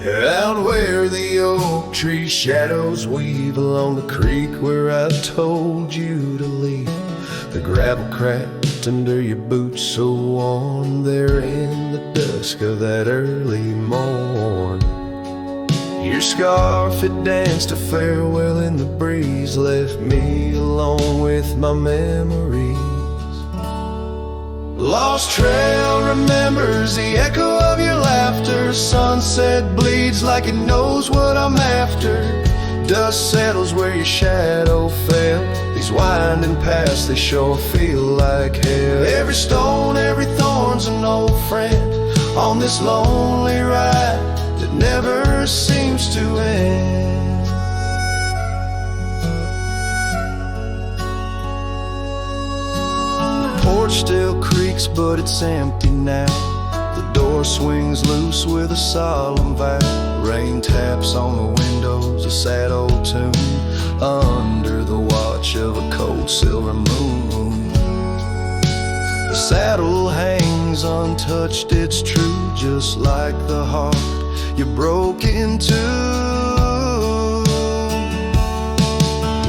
Out where the oak tree shadows weave along the creek where I told you to leave. The gravel cracked under your boots so worn there in the dusk of that early morn. Your scarf had danced a farewell in the breeze, left me alone with my memories. Lost trail remembers the echo of your laughter. Sunset bleeds like it knows what I'm after. Dust settles where your shadow fell. These winding paths, they sure feel like hell. Every stone, every thorn's an old friend on this lonely ride that never seems to end. The porch still creaks, but it's empty now. The door swings loose with a solemn vow. Rain taps on the windows, a sad old tune under the watch of a cold silver moon. The saddle hangs untouched, it's true, just like the heart you broke into.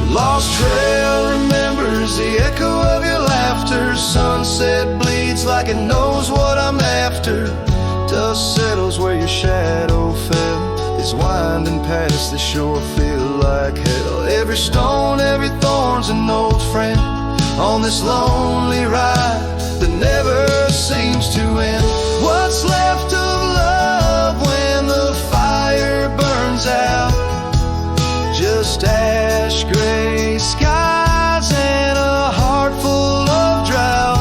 Lost trail remembers the echo of your laughter. Sunset bleeds like it knows what I'm after. Dust settles where your shadow fell. These winding paths, they sure feel like hell. Every stone, every thorn's an old friend on this lonely ride that never seems to end. What's left of love when the fire burns out? Just ash gray skies and a heart full of drought.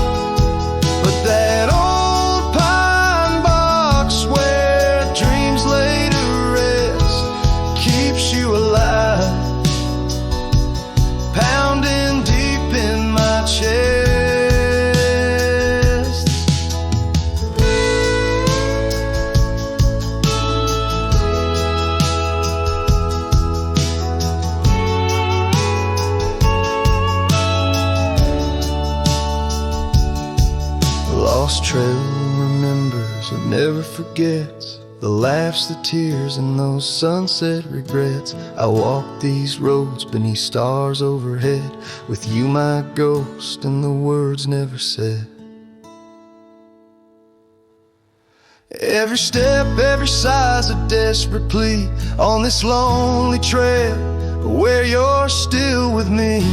But that old pine box where dreams lay to rest keeps you alive, pounding deep in my chest. Lost trail remembers and never forgets the laughs, the tears, and those sunset regrets. I walk these roads beneath stars overhead with you, my ghost, and the words never said. Every step, every sigh's a desperate plea on this lonely trail where you're still with me.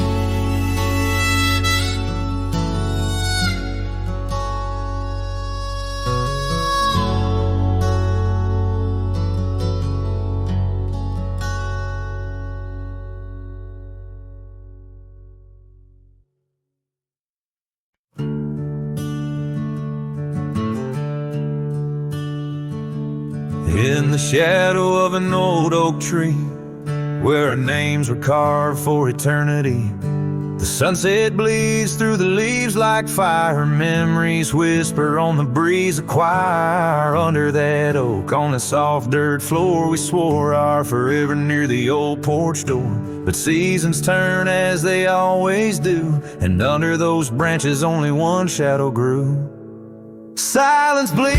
In the shadow of an old oak tree, where our names were carved for eternity, the sunset bleeds through the leaves like fire. Memories whisper on the breeze, a choir under that oak. On the soft dirt floor we swore our forever near the old porch door. But seasons turn as they always do, and under those branches only one shadow grew. Silence bleeds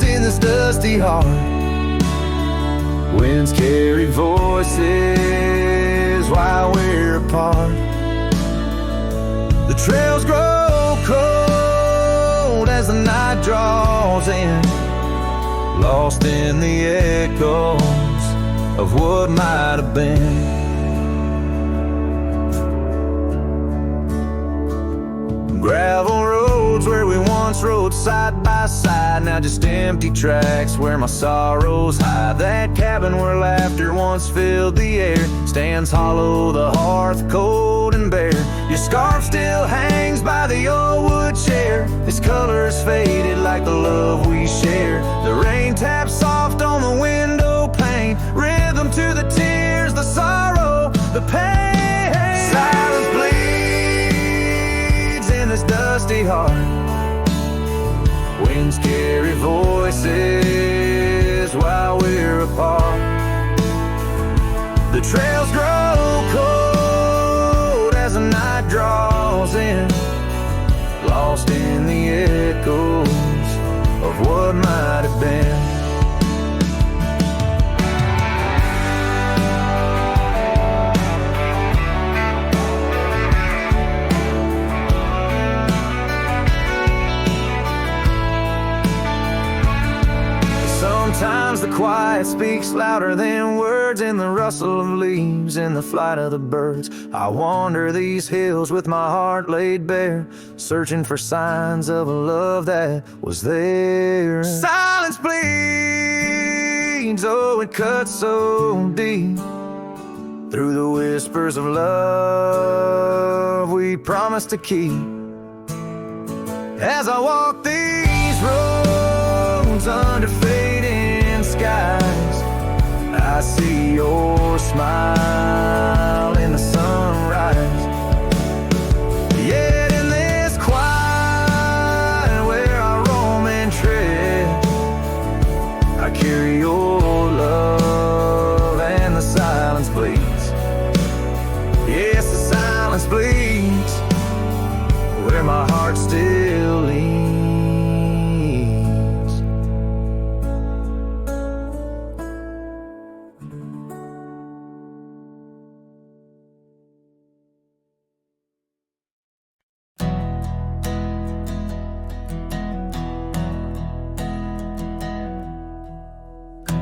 in this dusty heart. Winds carry voices while we're apart. The trails grow cold as the night draws in, lost in the echoes of what might have been. Gravel roads where we once rode side by side, now just empty tracks where my sorrows hide. That cabin where laughter once filled the air stands hollow, the hearth cold and bare. Your scarf still hangs by the old wood chair, its colors faded like the love we share. The rain taps soft on the window pane, rhythm to the tears, the sorrow, the pain. Silence bleeds in this dusty heart. Winds carry voices while we're apart. The trails grow cold as the night draws in, lost in the echoes of what might have been. quiet speaks louder than words, in the rustle of leaves, in the flight of the birds. I wander these hills with my heart laid bare, searching for signs of a love that was there. Silence bleeds, oh, it cuts so deep. Through the whispers of love we promise to keep. As I walk these roads under fading skies, I see your smile in the sunrise. Yet in this quiet where I roam and tread, I carry your love and the silence bleeds. Yes, the silence bleeds where my heart still leans.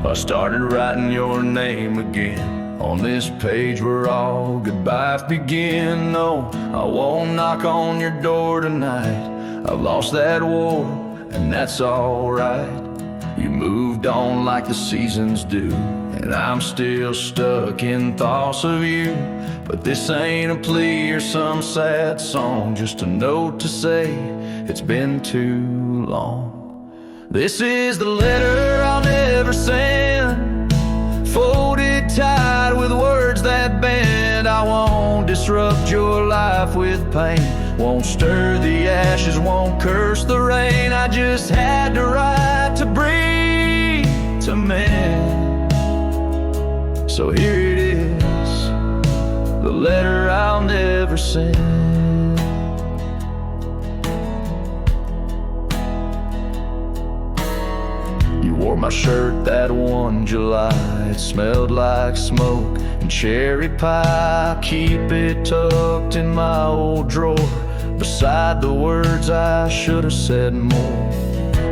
I started writing your name again on this page where all goodbyes begin. No, I won't knock on your door tonight. I've lost that war, and that's alright. You moved on like the seasons do, and I'm still stuck in thoughts of you. But this ain't a plea or some sad song, just a note to say it's been too long. This is the letter I'll never send, folded tight with words that bend. I won't disrupt your life with pain, won't stir the ashes, won't curse the rain. I just had to write to breathe, to mend. So here it is, the letter I'll never send. Wore my shirt that one July, it smelled like smoke and cherry pie. Keep it tucked in my old drawer, beside the words I should have said more.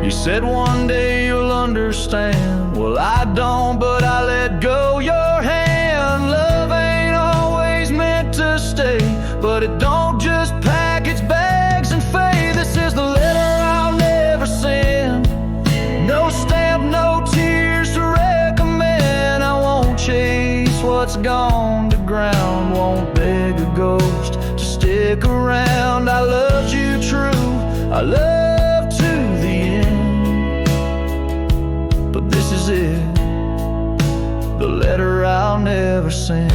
You said one day you'll understand. Well, I don't, but I let go your hand. Love ain't always meant to stay, but it don't just pack its bags and fade. This is the letter I'll never send. No stamp, no tears to recommend. I won't chase what's gone to ground, won't beg a ghost to stick around. I loved you true, I love to the end. But this is it, the letter I'll never send.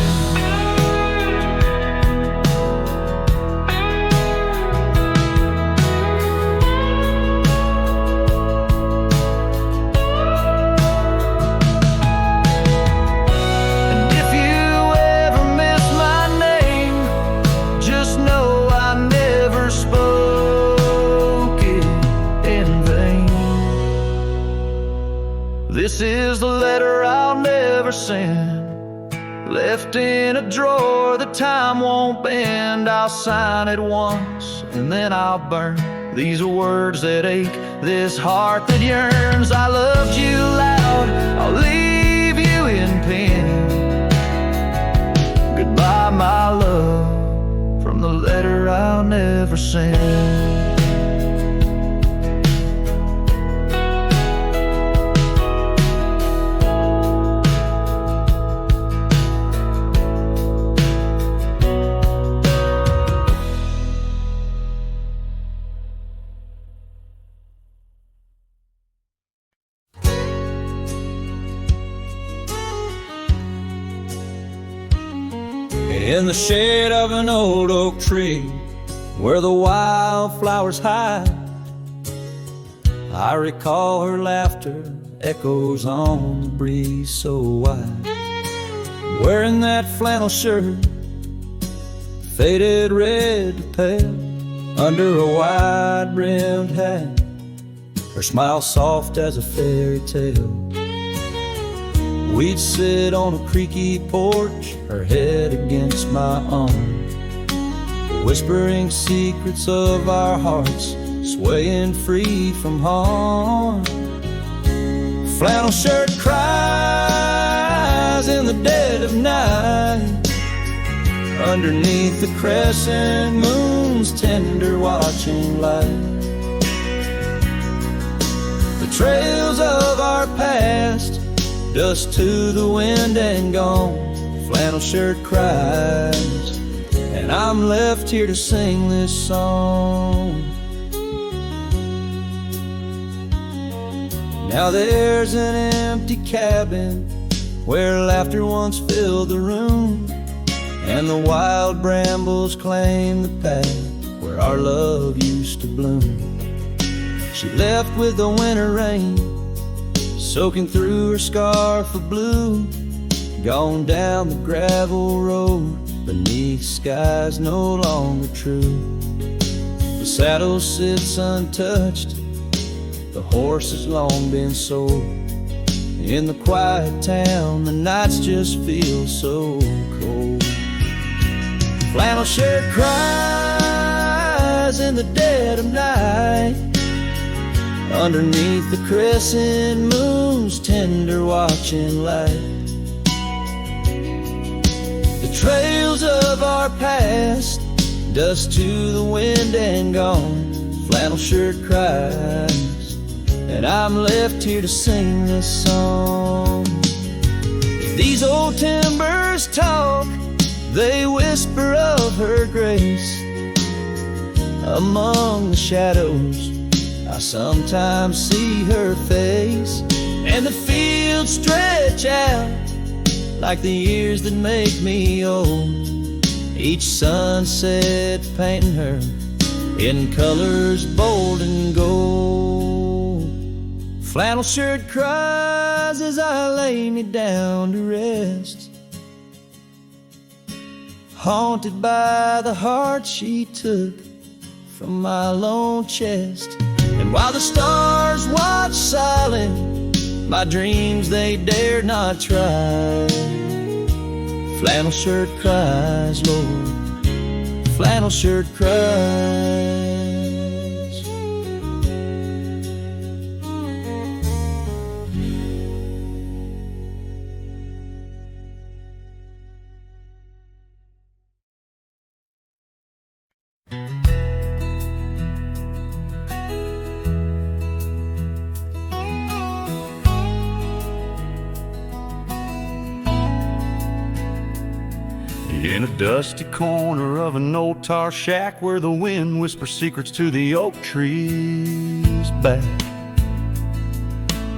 This is the letter I'll never send, left in a drawer that time won't bend. I'll sign it once and then I'll burn these words that ache, this heart that yearns. I loved you loud, I'll leave you in pain. Goodbye, my love, from the letter I'll never send. In the shade of an old oak tree, where the wildflowers hide, I recall her laughter, echoes on the breeze so wide. Wearing that flannel shirt, faded red to pale, under a wide-brimmed hat, her smile soft as a fairy tale. We'd sit on a creaky porch, her head against my arm, whispering secrets of our hearts, swaying free from harm. Flannel shirt cries cries in the dead of night, underneath the crescent moon's tender watching light. The trails of our past, dust to the wind and gone. Flannel shirt cries, and I'm left here to sing this song. Now there's an empty cabin where laughter once filled the room, and the wild brambles claim the path where our love used to bloom. She left with the winter rain soaking through her scarf of blue, gone down the gravel road beneath skies no longer true. The saddle sits untouched, the horse has long been sold. In the quiet town, the nights just feel so cold. Flannel shirt cries in the dead of night, underneath the crescent moon's tender watching light. The trails of our past, dust to the wind and gone. Flannel shirt cries, and I'm left here to sing this song. These old timbers talk, they whisper of her grace. Among the shadows, I sometimes see her face, and the fields stretch out like the years that make me old. Each sunset painting her in colors bold and gold. Flannel shirt cries as I lay me down to rest, haunted by the heart she took from my lone chest. And while the stars watch silent, my dreams they dare not try. Flannel shirt cries, Lord, flannel shirt cries. In a dusty corner of an old tar shack where the wind whispers secrets to the oak trees back,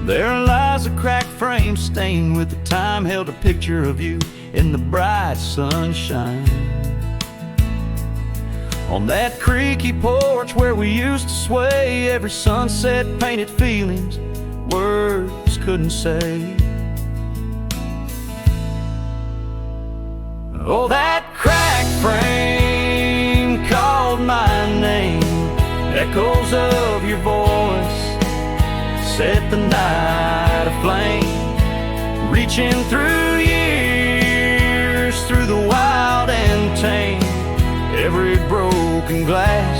there lies a cracked frame stained with the time, held a picture of you in the bright sunshine. On that creaky porch where we used to sway, every sunset painted feelings words couldn't say. Oh, that cracked frame called my name. Echoes of your voice set the night aflame, reaching through years, through the wild and tame. Every broken glass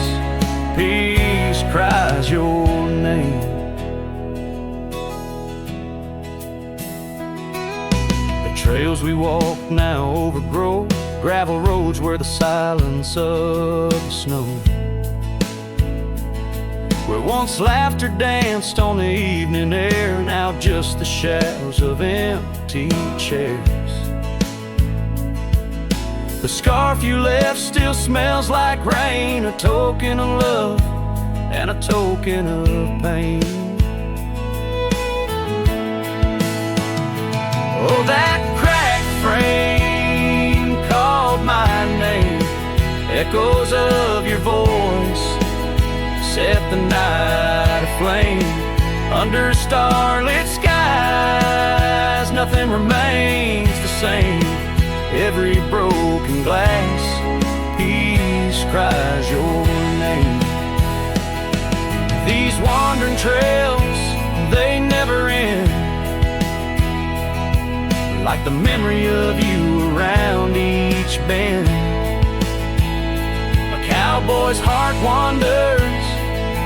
piece cries your name. Trails we walk now overgrow, gravel roads where the silence of the snow, where once laughter danced on the evening air, now just the shadows of empty chairs. The scarf you left still smells like rain, a token of love and a token of pain. Oh, that frame called my name. Echoes of your voice set the night aflame. Under starlit skies, nothing remains the same. Every broken glass piece cries your name. These wandering trails, they never end, like the memory of you around each bend. A cowboy's heart wanders,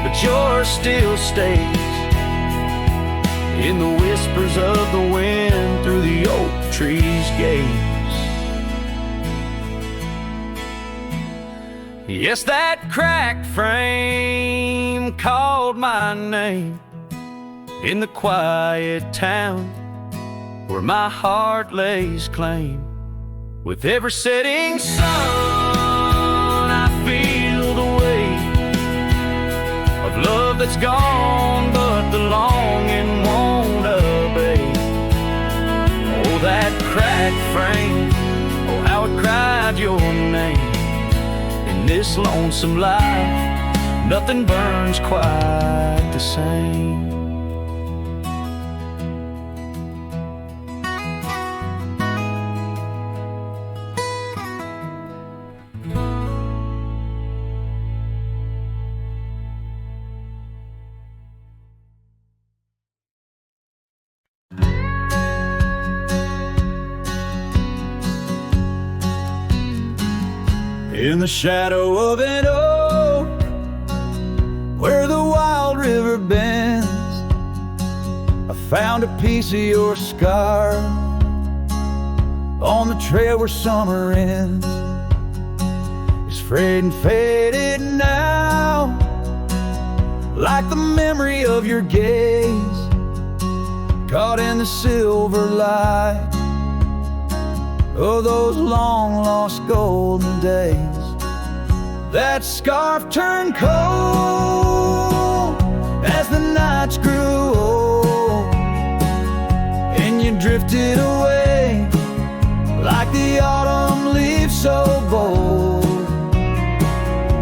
but yours still stays in the whispers of the wind through the oak tree's gaze. Yes, that cracked frame called my name in the quiet town where my heart lays claim. With every setting sun, I feel the weight of love that's gone, but the longing won't abate. Oh, that cracked frame, oh, how it cried your name. In this lonesome life, nothing burns quite the same. In the shadow of an oak, where the wild river bends, I found a piece of your scar on the trail where summer ends. It's frayed and faded now, like the memory of your gaze, caught in the silver light of those long-lost golden days. That scarf turned cold as the nights grew old, and you drifted away like the autumn leaves so bold.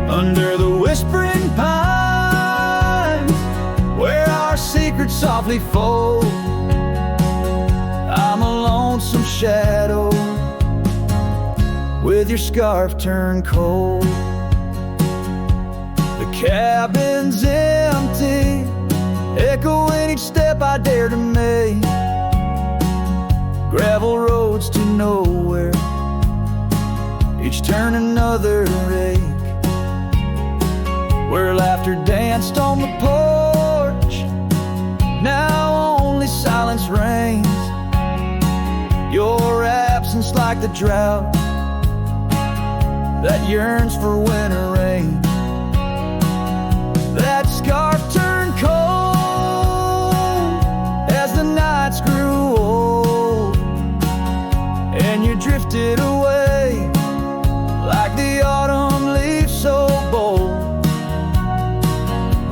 Under the whispering pines, where our secrets softly fold, I'm a lonesome shadow with your scarf turned cold. The cabin's empty, echoing each step I dare to make. Gravel roads to nowhere, each turn another ache. Where laughter danced on the porch, now only silence reigns. Your absence like the drought that yearns for winter rain. That scarf turned cold as the nights grew old, and you drifted away like the autumn leaves so bold.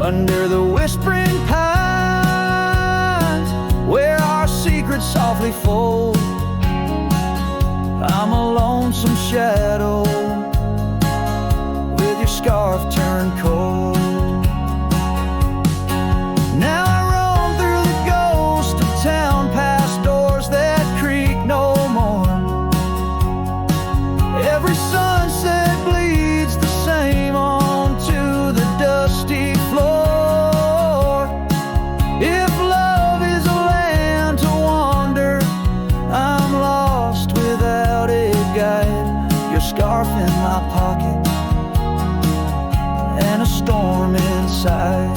Under the whispering pines, where our secrets softly fold, I'm a lonesome shadow with your scarf turned cold. Now I roam through the ghost of town, past doors that creak no more. Every sunset bleeds the same onto the dusty floor. If love is a land to wander, I'm lost without a guide. Your scarf in my pocket and a storm inside.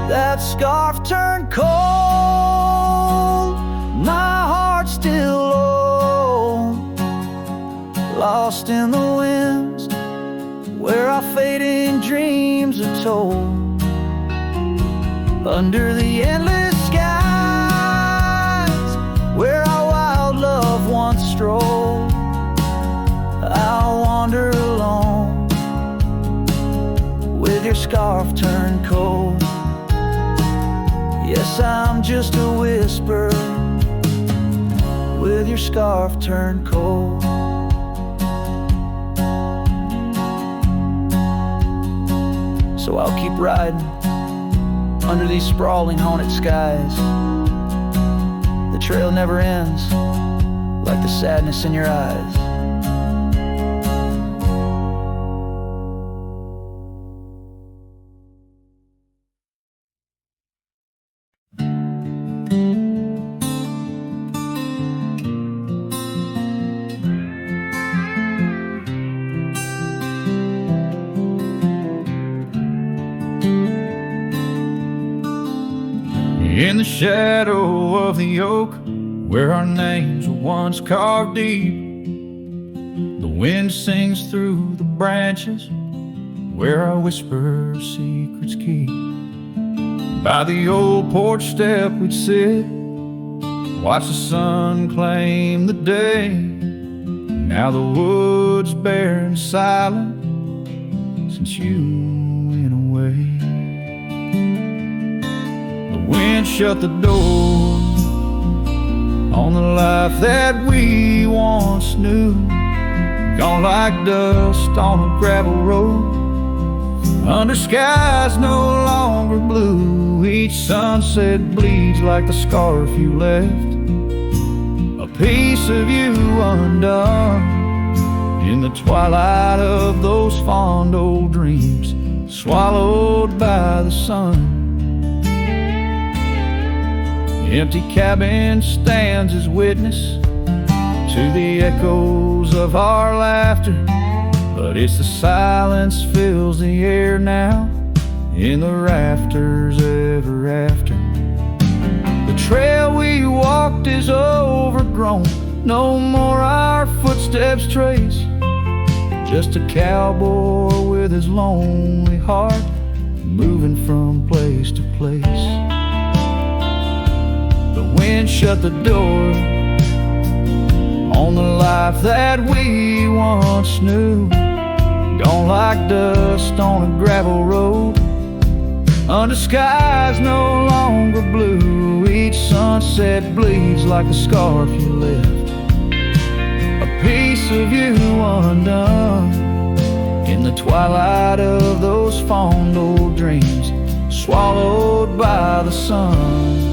That scarf turned cold, my heart still low, lost in the winds where our fading dreams are told. Under the endless skies where our wild love once strolled, I'll wander alone with your scarf turned cold. Yes, I'm just a whisper with your scarf turned cold. So I'll keep riding under these sprawling haunted skies. The trail never ends, like the sadness in your eyes. In the shadow of the oak, where our names were once carved deep, the wind sings through the branches, where our whisper secrets keep. By the old porch step we'd sit, watch the sun claim the day. Now the wood's bare and silent since you went away. The wind shut the door on the life that we once knew, gone like dust on a gravel road, under skies no longer blue. Each sunset bleeds like the scarf you left, a piece of you undone. In the twilight of those fond old dreams, swallowed by the sun. The empty cabin stands as witness to the echoes of our laughter, but it's the silence fills the air now, in the rafters ever after. The trail we walked is overgrown, no more our footsteps trace, just a cowboy with his lonely heart, moving from place to place. The wind shut the door on the life that we once knew, gone like dust on a gravel road, under skies no longer blue. Each sunset bleeds like a scarf you left, a piece of you undone. In the twilight of those fond old dreams, swallowed by the sun.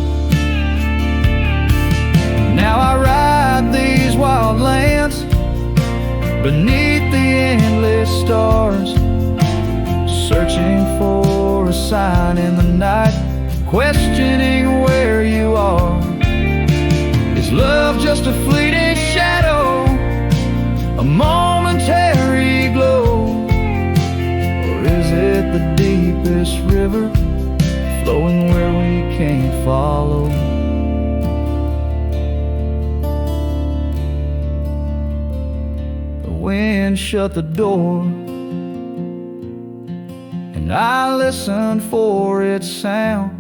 Now I ride these wild lands beneath the endless stars, searching for a sign in the night, questioning where you are. Is love just a fleeting shadow, a momentary glow, or is it the deepest river flowing where we can't follow? The wind shut the door, and I listened for its sound.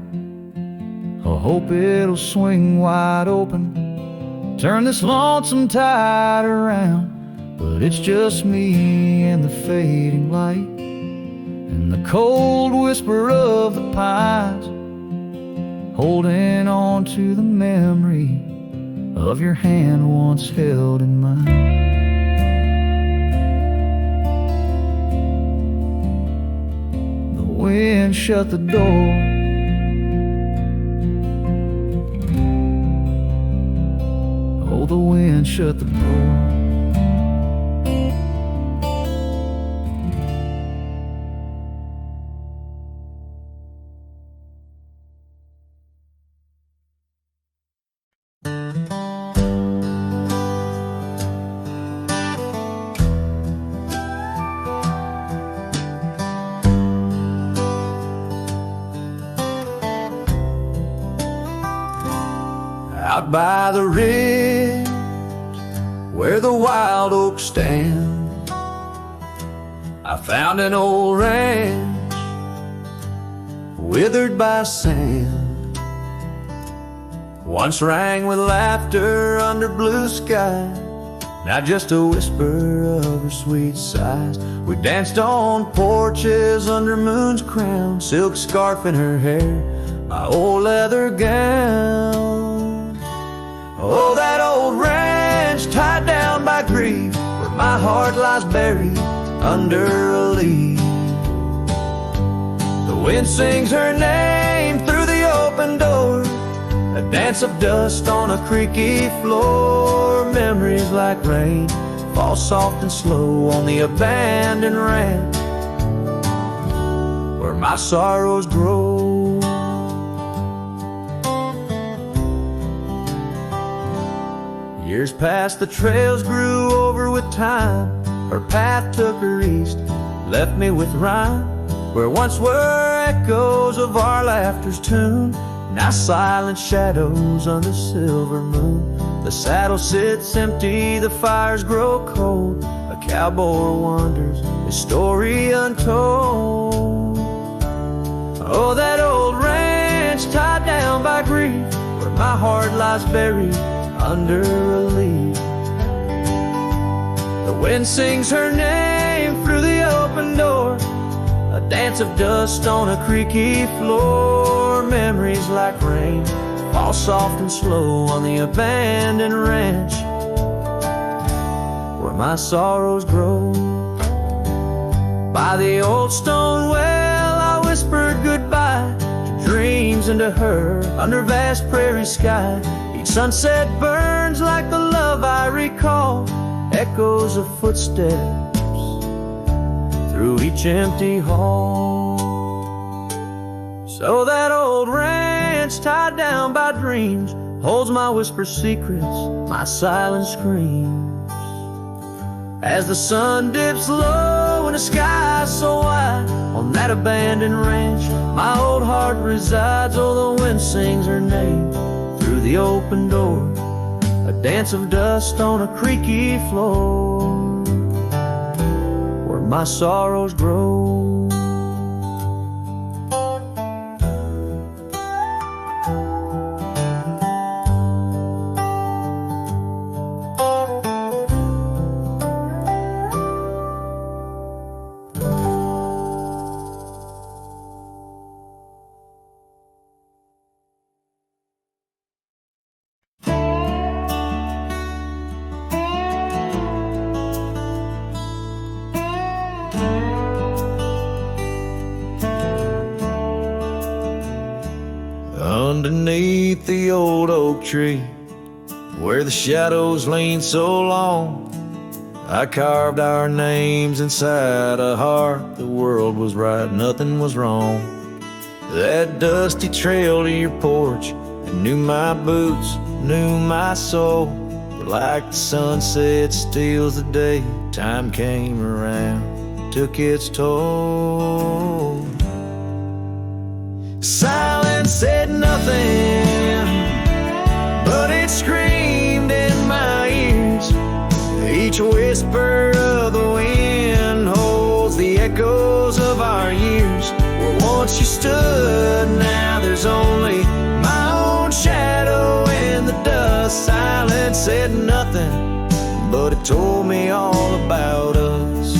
I hope it'll swing wide open, turn this lonesome tide around. But it's just me and the fading light, and the cold whisper of the pines, holding on to the memory of your hand once held in mine. The wind shut the door, oh, the wind shut the door. Out by the ridge where the wild oaks stand, I found an old ranch withered by sand. Once rang with laughter under blue sky, now just a whisper of her sweet sighs. We danced on porches under moon's crown, silk scarf in her hair, my old leather gown. Oh, that old ranch tied down by grief, where my heart lies buried under a leaf. The wind sings her name through the open door, a dance of dust on a creaky floor. Memories like rain fall soft and slow on the abandoned ranch where my sorrows grow. Years passed, the trails grew over with time. Her path took her east, left me with rhyme. Where once were echoes of our laughter's tune, Now silent shadows under silver moon. The saddle sits empty, the fires grow cold. A cowboy wanders, his story untold. Oh, that old ranch tied down by grief, where my heart lies buried under a leaf. The wind sings her name through the open door, a dance of dust on a creaky floor. Memories like rain fall soft and slow on the abandoned ranch where my sorrows grow. By the old stone well I whispered goodbye to dreams and to her under vast prairie sky. Each sunset burns like the love I recall, echoes of footsteps through each empty hall. So that old ranch tied down by dreams holds my whispered secrets, my silent screams. As the sun dips low and the sky so wide, on that abandoned ranch my old heart resides. Oh, the wind sings her name through the open door, a dance of dust on a creaky floor where my sorrows grow. Underneath the old oak tree, where the shadows lean so long, I carved our names inside a heart. The world was right, nothing was wrong. That dusty trail to your porch, I knew my boots, knew my soul. But like the sunset steals the day, time came around, took its toll. Silence said nothing, but it screamed in my ears. Each whisper of the wind holds the echoes of our years. Where once you stood, now there's only my own shadow in the dust. Silence said nothing, but it told me all about us.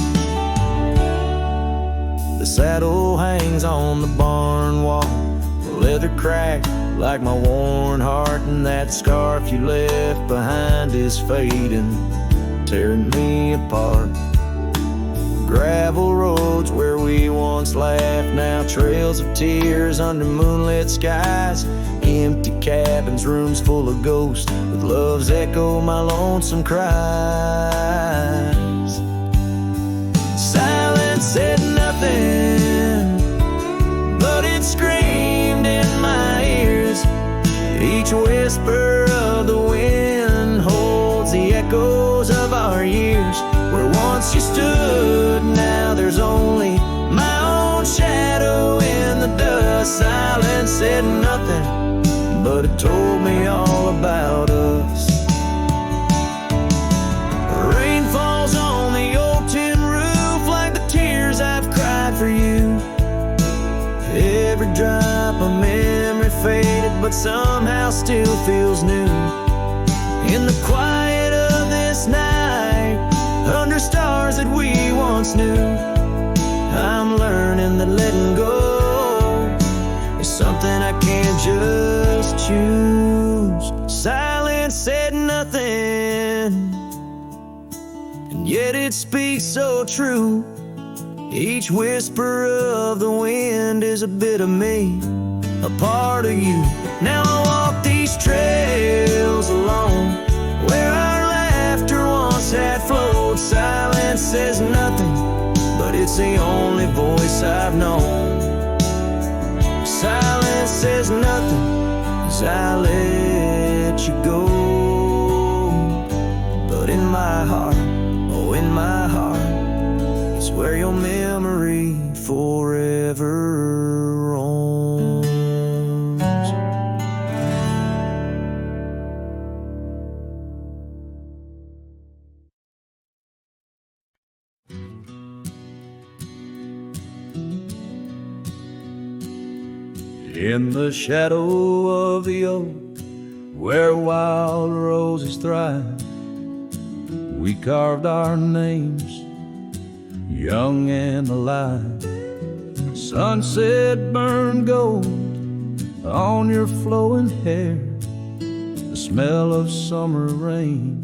The saddle hangs on the barn wall, the leather cracked like my worn heart, and that scarf you left behind is fading, tearing me apart. Gravel roads where we once laughed, now trails of tears under moonlit skies. Empty cabins, rooms full of ghosts, with love's echo, my lonesome cries. Silence said nothing, but it screamed in my ears. Each whisper of the wind holds the echoes of our years. Where once you stood, now there's only my own shadow in the dust. Silence said nothing, but it told me all about us. Rain falls on the old tin roof like the tears I've cried for you. Every drop of memory faded, but somehow still feels new. In the quiet of this night, under stars that we once knew, I'm learning that letting go is something I can't just choose. Silence said nothing, and yet it speaks so true. Each whisper of the wind is a bit of me, a part of you. Now I walk these trails alone, where our laughter once had flowed. Silence says nothing, but it's the only voice I've known. Silence says nothing as I let you go. But in my heart, oh in my heart, it's where your memory forever roams. In the shadow of the oak, where wild roses thrive, we carved our names, young and alive. Sunset burned gold on your flowing hair. The smell of summer rain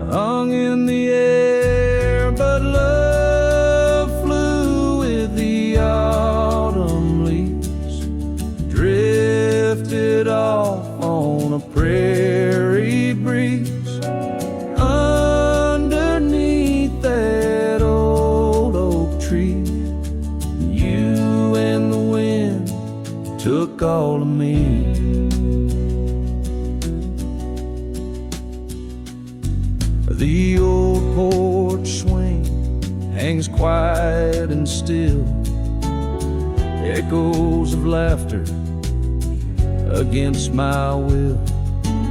hung in the air, but love flew with the autumn leaves, drifted off on a prairie breeze. Underneath that old oak tree, you and the wind took all of me. The old porch swing hangs quiet and still, echoes of laughter against my will.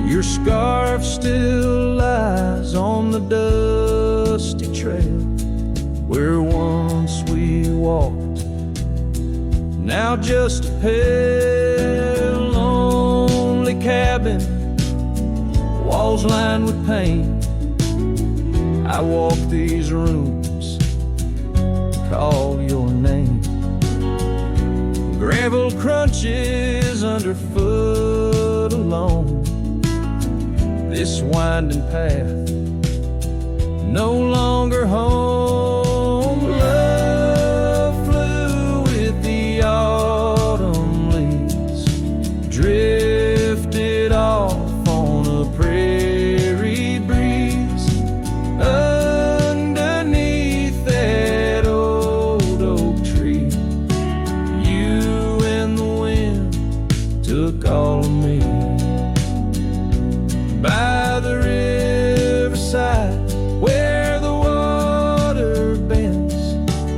Your scarf still lies on the dusty trail where once we walked, now just a pale, lonely cabin, walls lined with paint. I walk these rooms, call your name. Gravel crunches underfoot alone. This winding path, no longer home. Love flew with the autumn leaves, drifted off on a prairie breeze. Underneath that old oak tree, you and the wind took all of me. By the riverside where the water bends,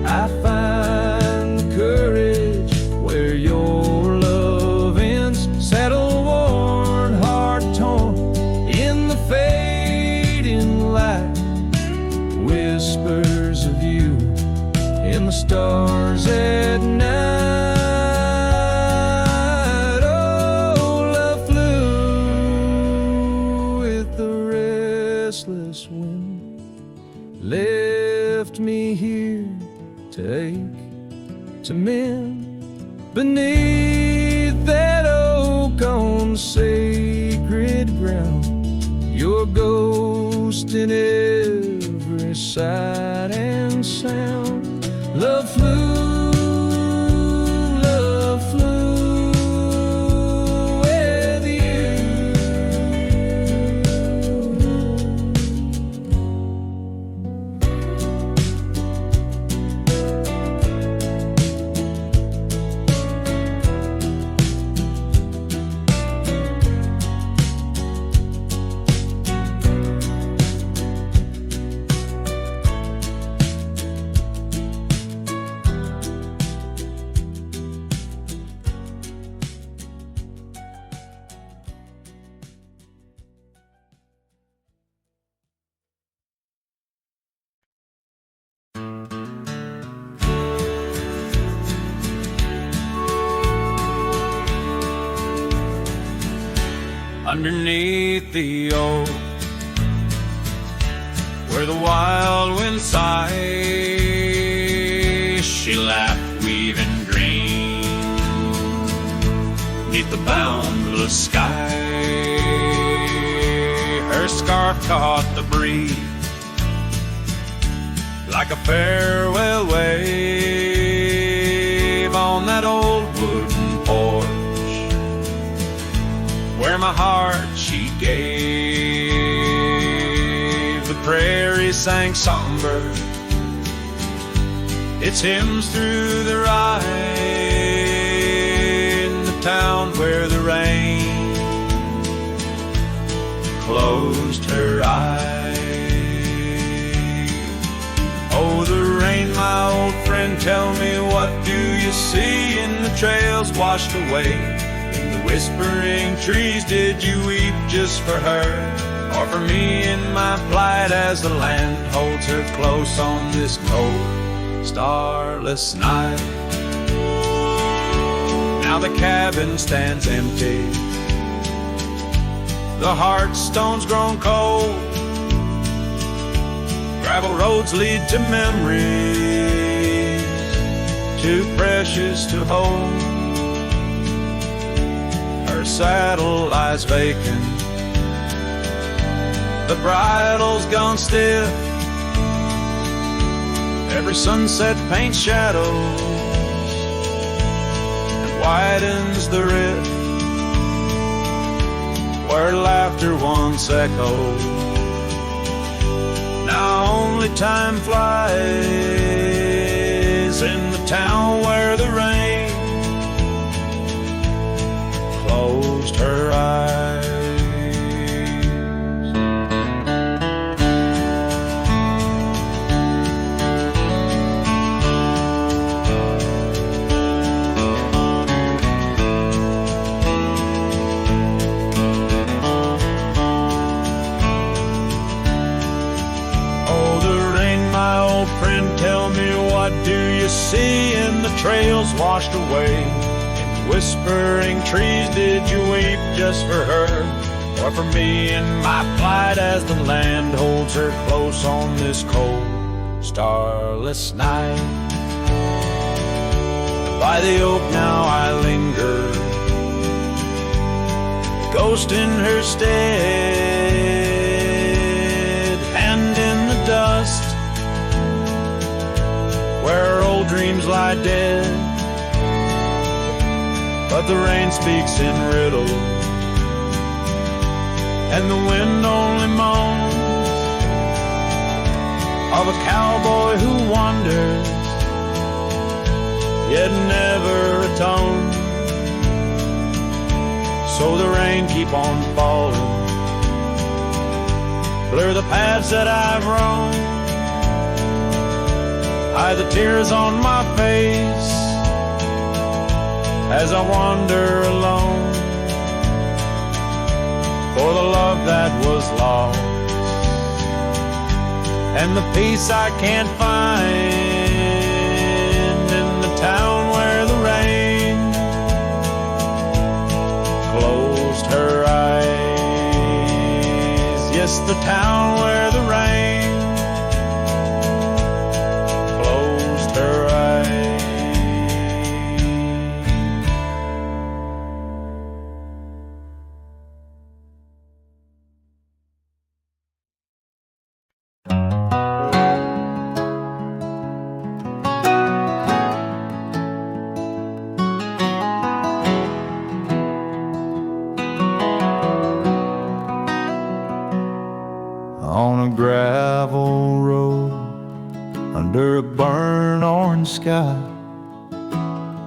I find the courage where your love ends. Saddle worn, heart torn in the fading light, whispers of you in the stars at night. Oh, love flew with the restless wind, left me here to ache, to mend. Beneath that oak on sacred ground, your ghost in every sight and sound. Love flew, love flew with you. Underneath the oak, where the wild wind sighs, she laughed, weaving green, 'neath the boundless sky. Her scarf caught the breeze like a farewell wave on that old wooden porch, where my heart she gave. The prairie sang songbird its hymns through the rye, in the town where the rain closed her eyes. Oh, the rain, my old friend, tell me, what do you see in the trails washed away? Whispering trees, did you weep just for her, or for me in my plight, as the land holds her close on this cold, starless night? Now the cabin stands empty, the hearthstone's grown cold, gravel roads lead to memories too precious to hold. Her saddle lies vacant, the bridle's gone stiff, every sunset paints shadows and widens the rift where laughter once echoed. Now only time flies in the town where the rain closed her eyes. Tell me, what do you see in the trails washed away? In whispering trees, did you weep just for her? Or for me in my plight as the land holds her close on this cold, starless night? By the oak now I linger, ghost in her stead, and in the dust where old dreams lie dead. But the rain speaks in riddles, and the wind only moans of a cowboy who wanders, yet never atones. So the rain keep on falling, blur the paths that I've roamed, hide the tears on my face as I wander alone for the love that was lost and the peace I can't find in the town where the rain closed her eyes. Yes, the town where the rain her eyes. On a gravel road under a burnt orange sky,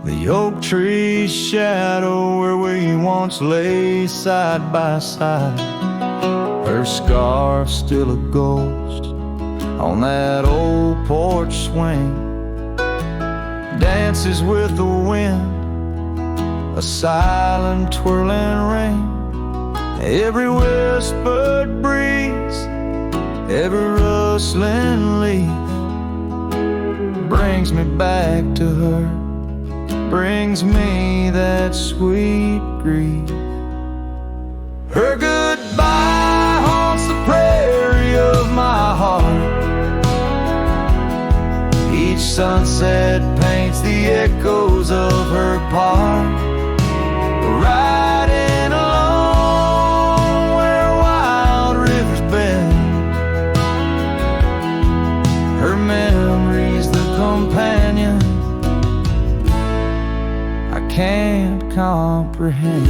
the oak tree's shadow where we once lay side by side. Her scarf still a ghost on that old porch swing, dances with the wind, a silent twirling ring. Every whispered breeze, every rustling leaf brings me back to her, brings me that sweet grief. Her goodbye haunts the prairie of my heart. Each sunset paints the echoes of her part, riding along where wild rivers bend. Her memory's the companion I can't comprehend.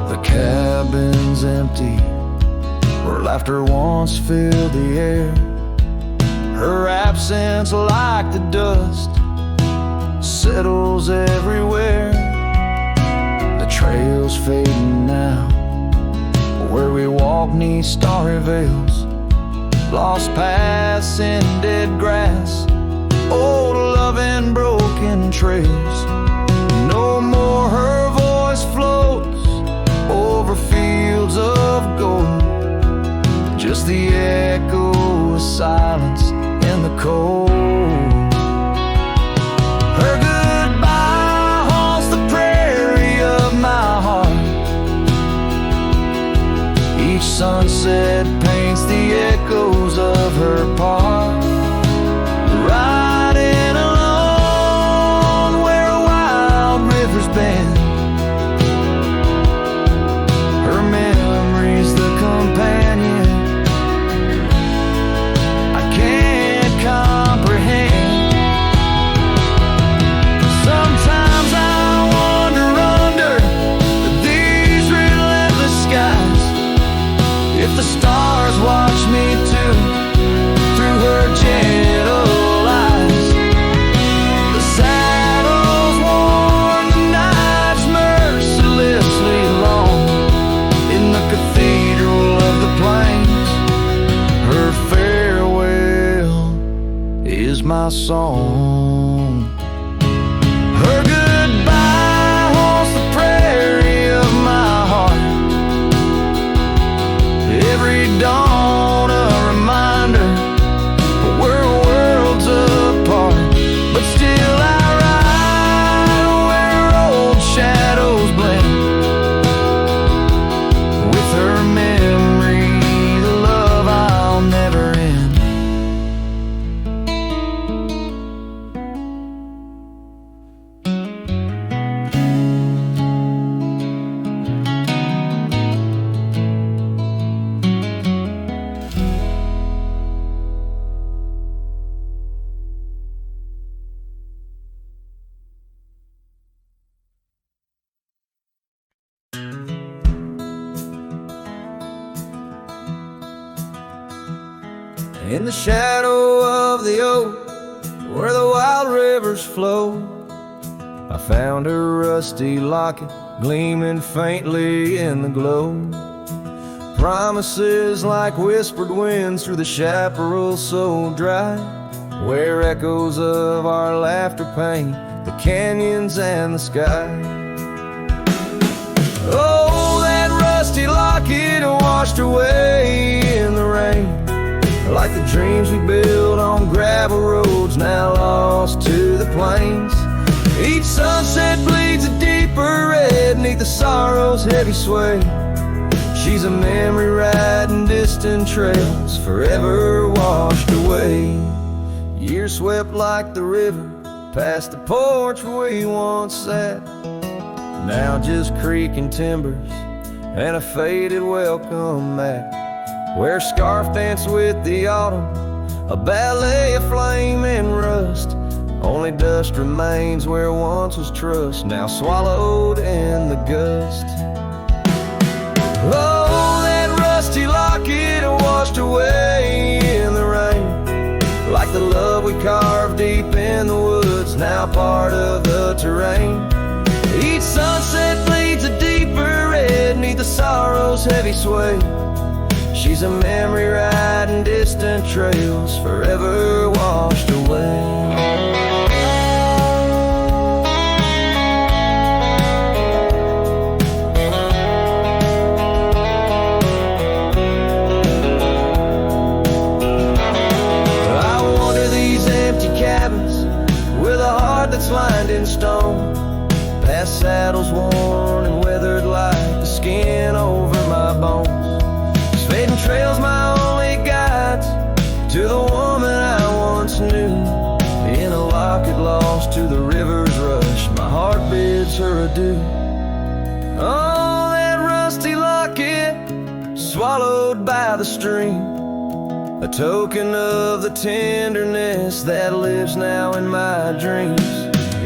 The cabin's empty where laughter once filled the air. Her absence, like the dust, settles everywhere. The trail's fading now, where we walk 'neath starry veils, lost paths in dead grass, old love and broken trails. No more her voice floats over fields of gold, just the echo of silence in the cold. Her goodbye haunts the prairie of my heart. Each sunset paints the echoes of her part. Riding alone where a wild river's bend, her memory's the companion I can't comprehend. Sometimes I wander under these relentless skies, if the stars watch me too through her gentle eyes. The saddles worn, the nights mercilessly long, in the cathedral of the plains, her farewell is my song. Her goodbye haunts the prairie of my heart. Every dawn a reminder we're worlds apart, but still I ride where old shadows blend, with her memory, the love I'll never end. In the shadow of the oak, where the wild rivers flow, I found a rusty locket gleaming faintly in the glow. Promises like whispered winds through the chaparral so dry, where echoes of our laughter paint the canyons and the sky. Oh, that rusty locket washed away in the rain, like the dreams we built on gravel roads now lost to the plains. Each sunset bleeds a deeper red neath the sorrow's heavy sway. She's a memory riding distant trails, forever washed away. Years swept like the river past the porch we once sat, now just creaking timbers and a faded welcome mat, where scarf danced with the autumn, a ballet of flame and rust. Only dust remains where once was trust, now swallowed in the gust. Oh, that rusty locket washed away in the rain, like the love we carved deep in the woods, now part of the terrain. Each sunset bleeds a deeper red neath the sorrow's heavy sway. She's a memory riding distant trails, forever washed away. I wander these empty cabins with a heart that's lined in stone, past saddles worn and weathered like the skin over my bones. Fading trails my only guides to the woman I once knew, in a locket lost to the river's rush, my heart bids her adieu. Oh, that rusty locket swallowed by the stream, a token of the tenderness that lives now in my dreams.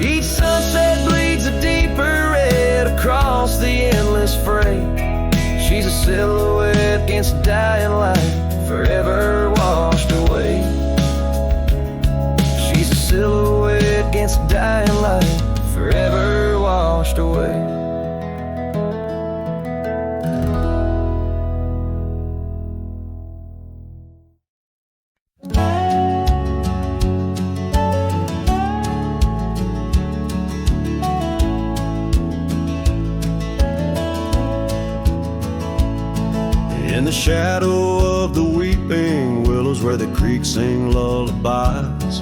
Each sunset bleeds a deeper red across the endless freight. She's a silhouette against dying light, forever washed away. She's a silhouette against dying light, forever washed away. In the shadow of the weeping willows where the creeks sing lullabies.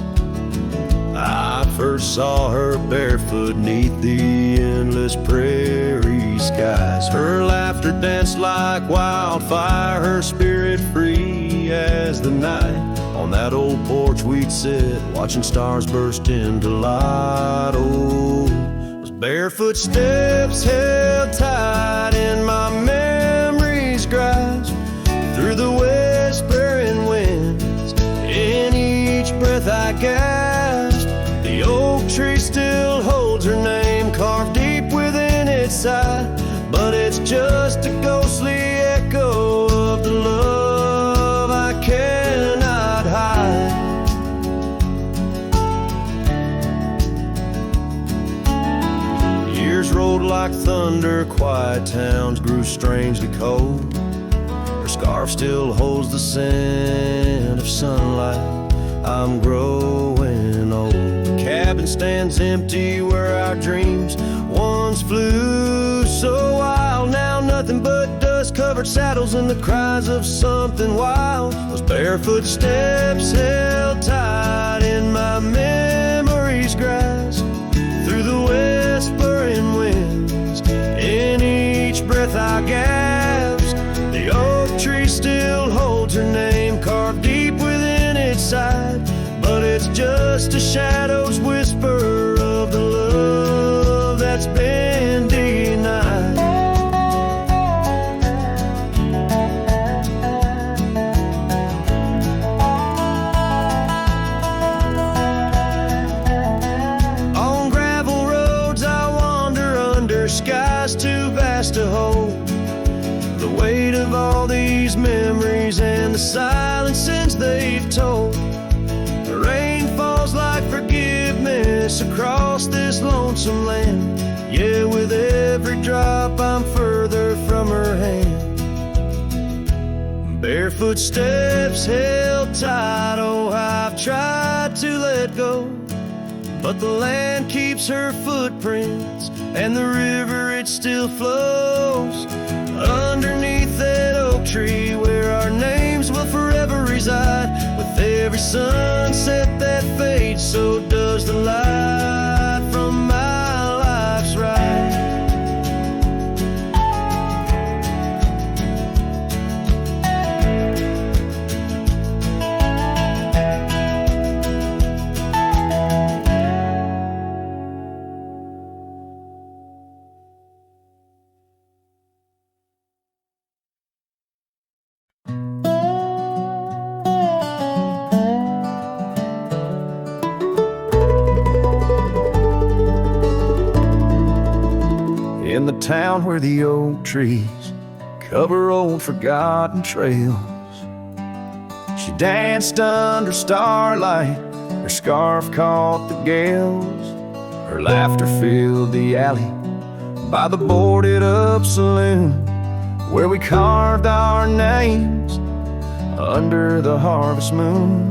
I first saw her barefoot neath the endless prairie skies. Her laughter danced like wildfire, her spirit free as the night. On that old porch we'd sit, watching stars burst into light. Oh, those barefoot steps held tight in my memory's grasp, through the whispering winds, in each breath I gasped. The oak tree still holds her name carved deep within its side, but it's just a ghostly echo of the love I cannot hide. Years rolled like thunder, quiet towns grew strangely cold. Her scarf still holds the scent of sunlight. I'm growing old. The cabin stands empty where our dreams once flew so wild. Now nothing but dust-covered saddles and the cries of something wild. Those barefoot steps held tight in my memory's grasp, through the whispering winds, in each breath I gasped. The oak tree still holds her name carved deep within its side, but it's just a shadow's whisper of the love that's been denied. On gravel roads I wander under skies too vast to hold, the weight of all these memories and the silence since they've told. The rain falls like forgiveness across this lonesome land. Yeah, with every drop I'm further from her hand. Barefoot steps held tight, oh I've tried to let go, but the land keeps her footprints and the river it still flows. Underneath that oak tree where our names will forever reside, with every sunset that fades, so does the light from my life's ride. In the town where the oak trees cover old forgotten trails, she danced under starlight, her scarf caught the gales. Her laughter filled the alley by the boarded up saloon, where we carved our names under the harvest moon.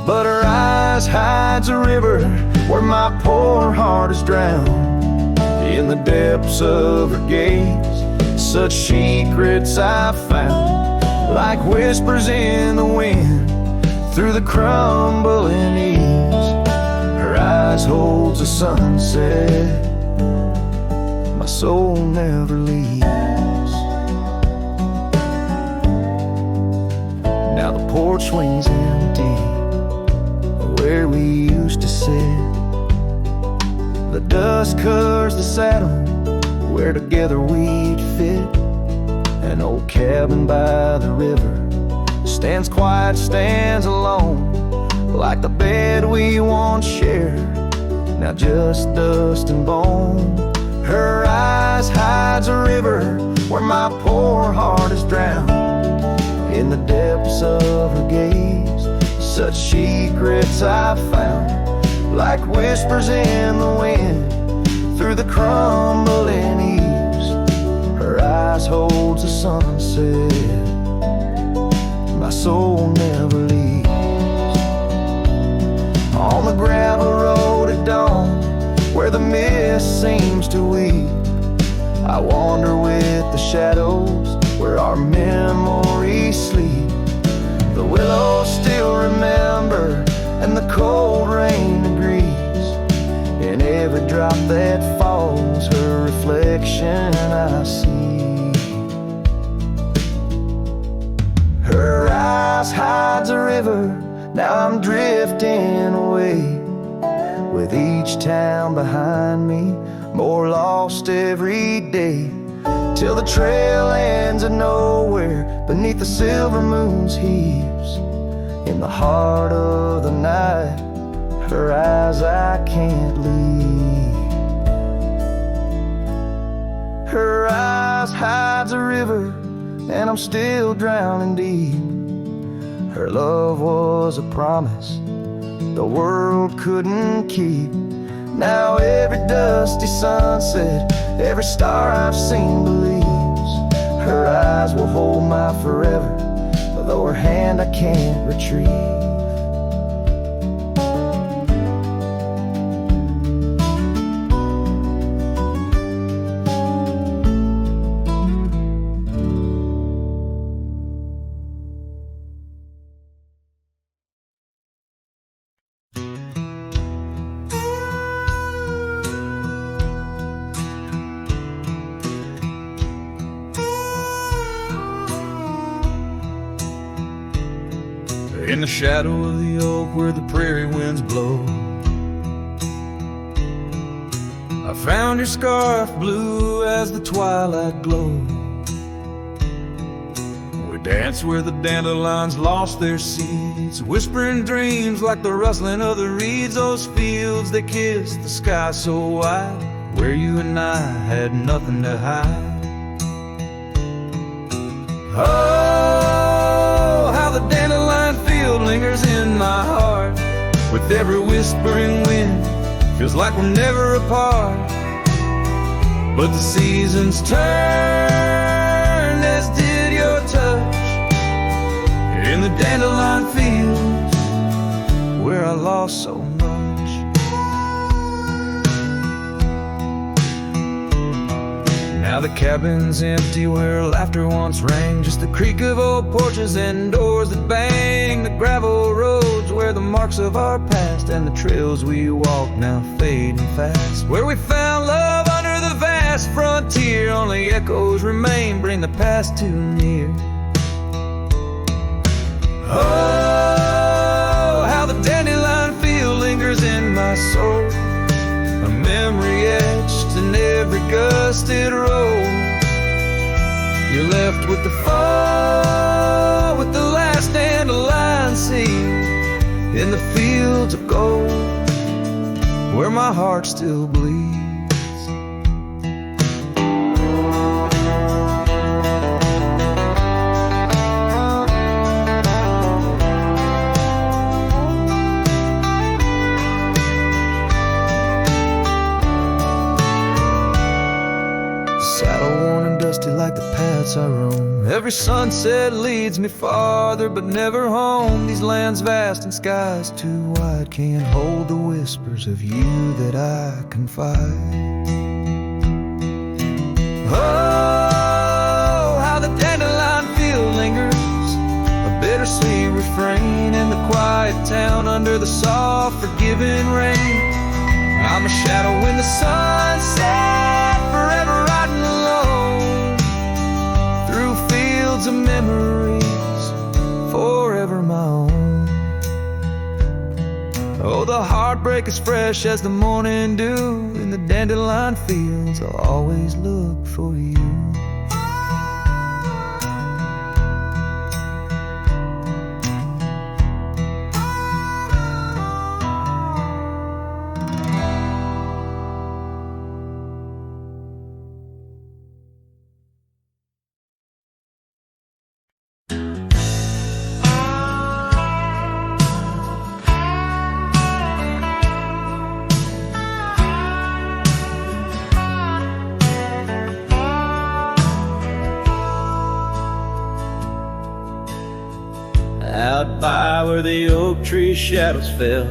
But her eyes hides a river where my poor heart is drowned. In the depths of her gaze, such secrets I found, like whispers in the wind through the crumbling eaves. Her eyes holds a sunset my soul never leaves. Now the porch swings empty where we used to sit. The dust covers the saddle where together we'd fit. An old cabin by the river stands quiet, stands alone, like the bed we once shared, now just dust and bone. Her eyes hides a river where my poor heart is drowned. In the depths of her gaze, such secrets I found, like whispers in the wind through the crumbling eaves. Her eyes holds the sunset my soul never leaves. On the gravel road at dawn, where the mist seems to weep, I wander with the shadows where our memories sleep. The willows still river. Now I'm drifting away, with each town behind me, more lost every day, till the trail ends of nowhere beneath the silver moon's heaves. In the heart of the night, her eyes I can't leave. Her eyes hides a river, and I'm still drowning deep. Her love was a promise the world couldn't keep. Now every dusty sunset, every star I've seen believes her eyes will hold my forever, though her hand I can't retrieve. In the shadow of the oak where the prairie winds blow, I found your scarf blue as the twilight glowed. We danced where the dandelions lost their seeds, whispering dreams like the rustling of the reeds. Those fields, they kissed the sky so wide, where you and I had nothing to hide. Oh, how the dandelion field lingers in my heart, with every whispering wind, feels like we're never apart. But the seasons turned, as did your touch, in the dandelion fields where I lost so much. Now the cabin's empty where laughter once rang, just the creak of old porches and doors that bang. The gravel roads where the marks of our past and the trails we walk now fading fast, where we found love under the vast frontier. Only echoes remain, bring the past too near. Oh, how the dandelion field lingers in my soul, a memory etched in every gusted road. You're left with the fall, with the last dandelion seed, in the fields of gold, where my heart still bleeds. Like the paths I roam, every sunset leads me farther, but never home. These lands vast and skies too wide can't hold the whispers of you that I confide. Oh, how the dandelion field lingers, a bittersweet refrain in the quiet town under the soft forgiving rain. I'm a shadow in the sunset, forever riding alone through fields of memories, forever my own. Oh, the heartbreak is fresh as the morning dew, in the dandelion fields I'll always look for you. Out by where the oak tree shadows fell,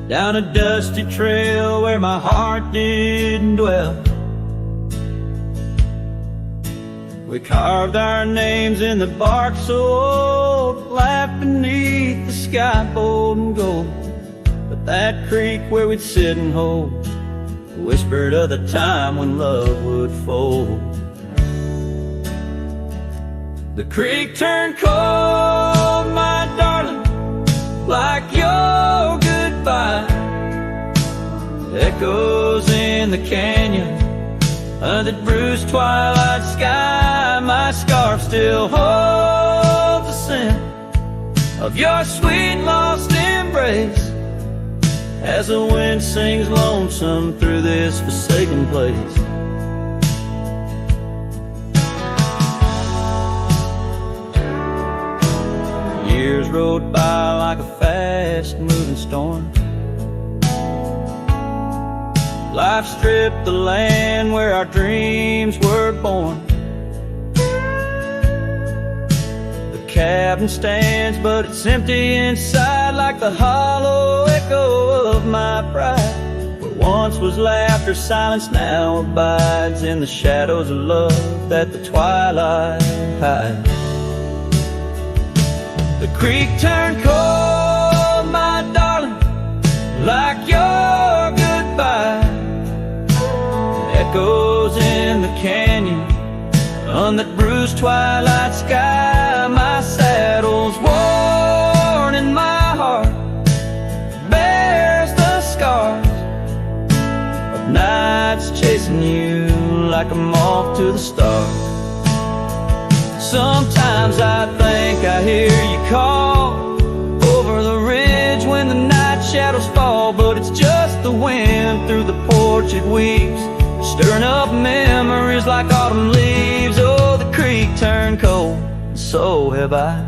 down a dusty trail where my heart didn't dwell, we carved our names in the bark so old, laughed beneath the sky bold and gold. But that creek where we'd sit and hold whispered of the time when love would fold. The creek turned cold, my darling, like your goodbye. Echoes in the canyon, under the bruised twilight sky. My scarf still holds the scent of your sweet lost embrace, as the wind sings lonesome through this forsaken place. Years rode by like a fast-moving storm. Life stripped the land where our dreams were born. The cabin stands, but it's empty inside, like the hollow echo of my pride. What once was laughter, silence now abides in the shadows of love that the twilight hides. The creek turned cold, my darling, like your goodbye. Echoes in the canyon, on that bruised twilight sky. My saddle's worn and my heart bears the scars of nights chasing you like a moth to the stars. Sometimes I think I hear you call over the ridge when the night shadows fall, but it's just the wind through the porch it weeps, stirring up memories like autumn leaves. Oh, the creek turned cold, and so have I,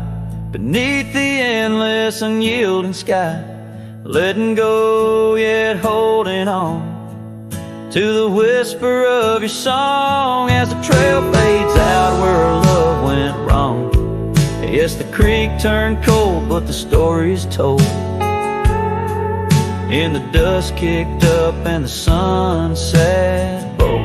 beneath the endless unyielding sky, letting go yet holding on to the whisper of your song as the trail fades out where our love went wrong. Yes, the creek turned cold, but the story's told in the dust kicked up and the sunset boat.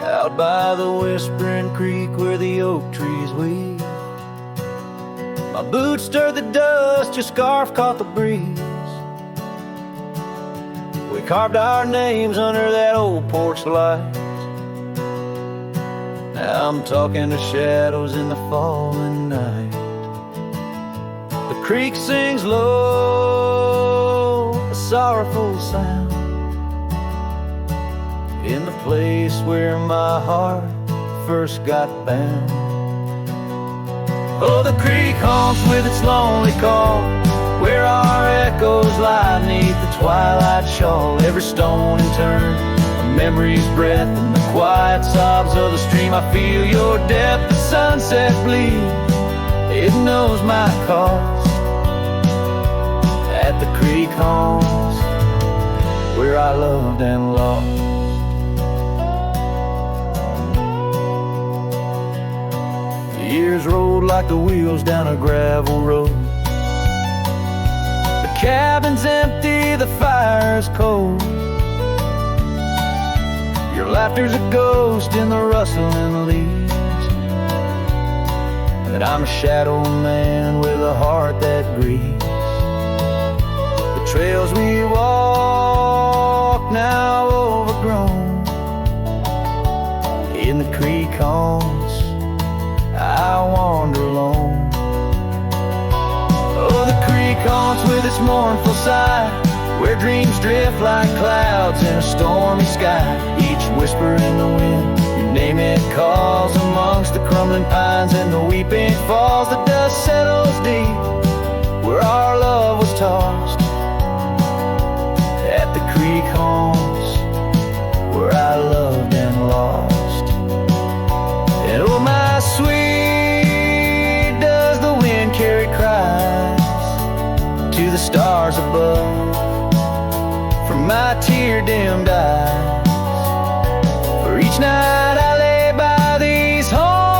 Out by the whispering creek where the oak trees weep, my boots stirred the dust, your scarf caught the breeze. We carved our names under that old porch light. Now I'm talking to shadows in the falling night. The creek sings low, a sorrowful sound, in the place where my heart first got bound. Oh, the creek haunts with its lonely call, where our echoes lie neath the twilight shawl. Every stone and turn, a memory's breath, and the quiet sobs of the stream. I feel your depth, the sunset bleed, it knows my cost. At the creek haunts, where I loved and lost. Years rolled like the wheels down a gravel road. The cabin's empty, the fire's cold. Your laughter's a ghost in the rustling leaves, and I'm a shadow man with a heart that grieves. The trails we walk now overgrown, in the creek haunts I wander alone. Oh, the creek haunts with its mournful sigh, where dreams drift like clouds in a stormy sky. Each whisper in the wind, your name it calls, amongst the crumbling pines and the weeping falls. The dust settles deep where our love was tossed. At the creek haunts, where I loved and lost. And oh, my sweet, does the wind carry cries to the stars above from my tear-dimmed eyes? For each night I lay by these homes,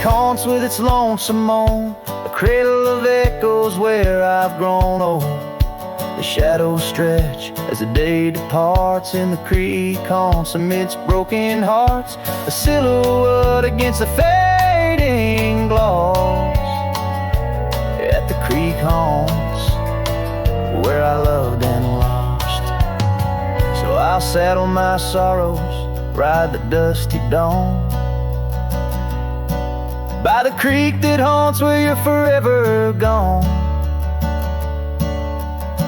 haunts with its lonesome moan, a cradle of echoes where I've grown old. The shadows stretch as the day departs, in the creek haunts amidst broken hearts, a silhouette against the fading gloss. At the creek haunts where I loved and lost. So I'll saddle my sorrows, ride the dusty dawn, by the creek that haunts where you're forever gone.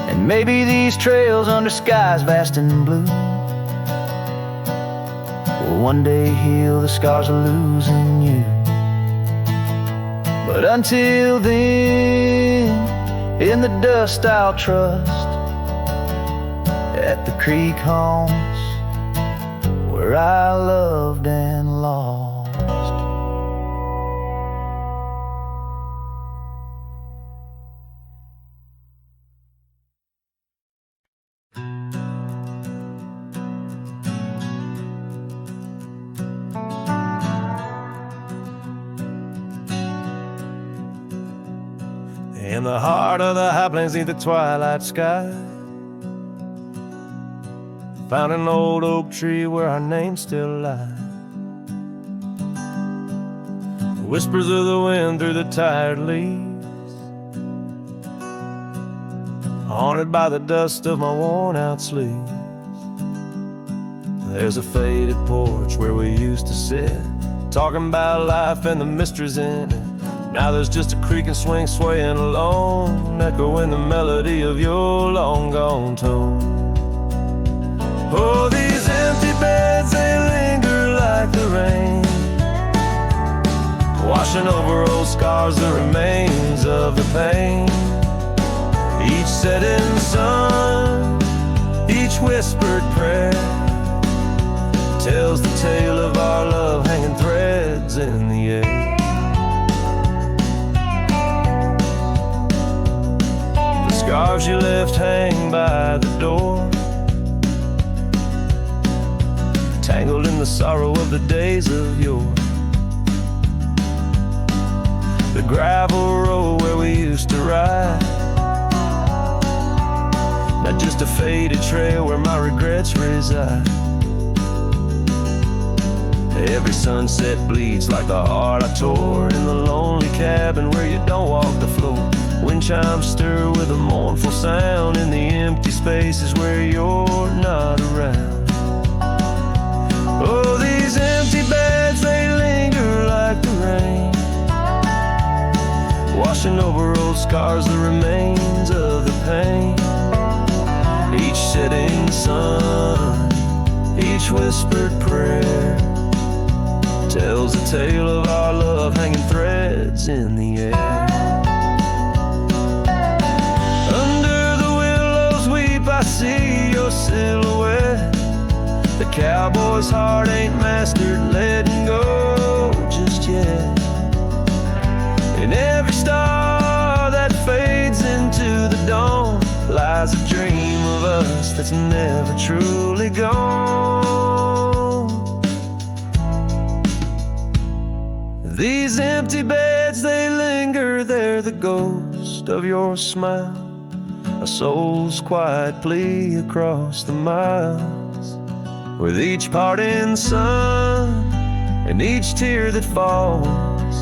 And maybe these trails under skies vast and blue will one day heal the scars of losing you. But until then, in the dust I'll trust, at the creek haunts where I loved and lost. In the heart of the high plains, neath the twilight sky, found an old oak tree where our names still lie. Whispers of the wind through the tired leaves, haunted by the dust of my worn out sleeves. There's a faded porch where we used to sit, talking about life and the mysteries in it. Now there's just a creak and swing swaying alone, echoing the melody of your long gone tone. Oh, these empty beds, they linger like the rain, washing over old scars, the remains of the pain. Each setting sun, each whispered prayer, tells the tale of our love hanging threads in the air. Scarves you left hang by the door, tangled in the sorrow of the days of yore. The gravel road where we used to ride, not just a faded trail where my regrets reside. Every sunset bleeds like the heart I tore, in the lonely cabin where you don't walk the floor. Wind chimes stir with a mournful sound in the empty spaces where you're not around. Oh, these empty beds, they linger like the rain, washing over old scars, the remains of the pain. Each setting sun, each whispered prayer, tells the tale of our love hanging threads in the air. I see your silhouette. The cowboy's heart ain't mastered letting go just yet. In every star that fades into the dawn lies a dream of us that's never truly gone. These empty beds, they linger, they're the ghost of your smile, a soul's quiet plea across the miles. With each parting sun and each tear that falls,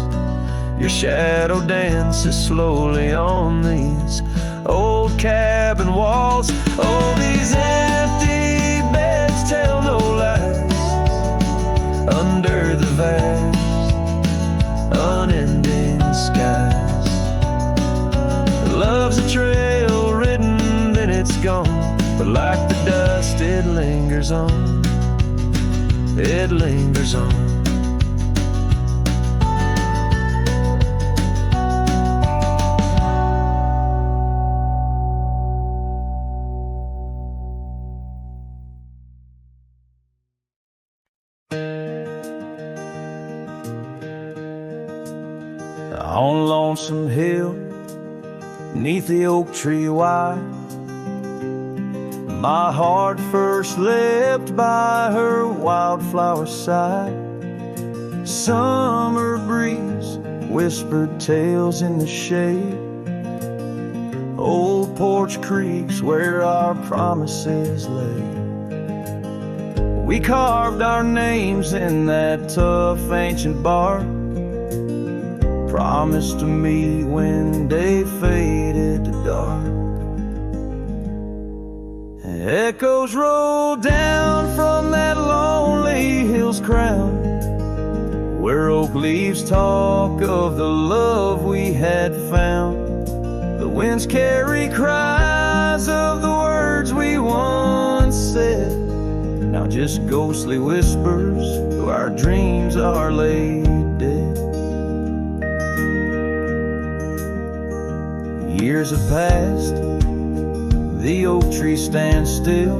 your shadow dances slowly on these old cabin walls. Oh, these empty beds tell no lies under the vast, unending skies. Love's a trail ridden, then it's gone, but like the dust it lingers on, it lingers on. On Lonesome Hill, neath the oak tree wide, my heart first leapt by her wildflower side. Summer breeze whispered tales in the shade. Old porch creeks where our promises lay. We carved our names in that tough ancient bark. Promised to meet when day faded to dark. Echoes roll down from that lonely hill's crown, where oak leaves talk of the love we had found. The winds carry cries of the words we once said, now just ghostly whispers though our dreams are laid dead. Years have passed, the oak tree stands still,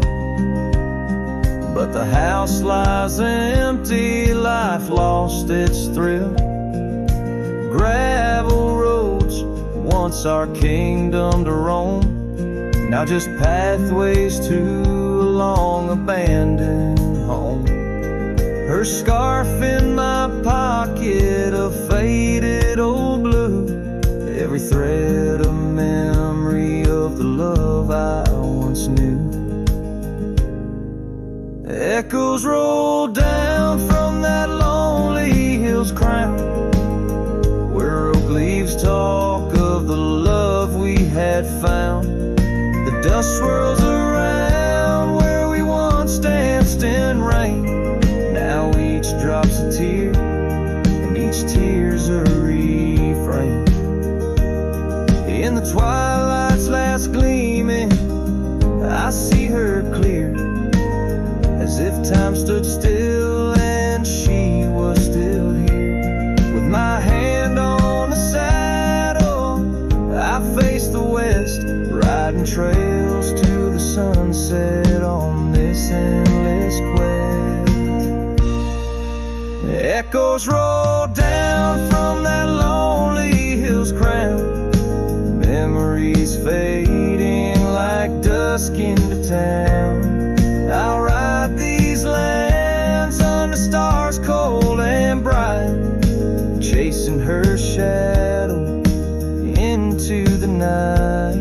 but the house lies empty, life lost its thrill. Gravel roads, once our kingdom to roam, now just pathways to a long abandoned home. Her scarf in my pocket, a faded old blue, every thread a memory of the love I once knew. Echoes roll down from that lonely hill's crown, where oak leaves talk of the love we had found. The dust swirls around where we once danced in rain. Now each drop's a tear, and each tear's a refrain. In the twilight's last gleaming, I see her clear, as if time stood still and she was still here. With my hand on the saddle, I face the west, riding trails to the sunset on this endless quest. Echoes roll down from that lonely hill's crown, memories fading like dusk into town. I'll ride these lands under stars cold and bright, chasing her shadow into the night.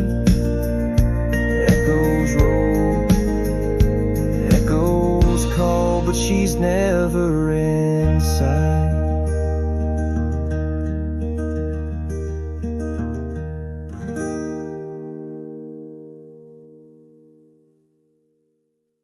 Echoes roll, echoes call, but she's never in sight.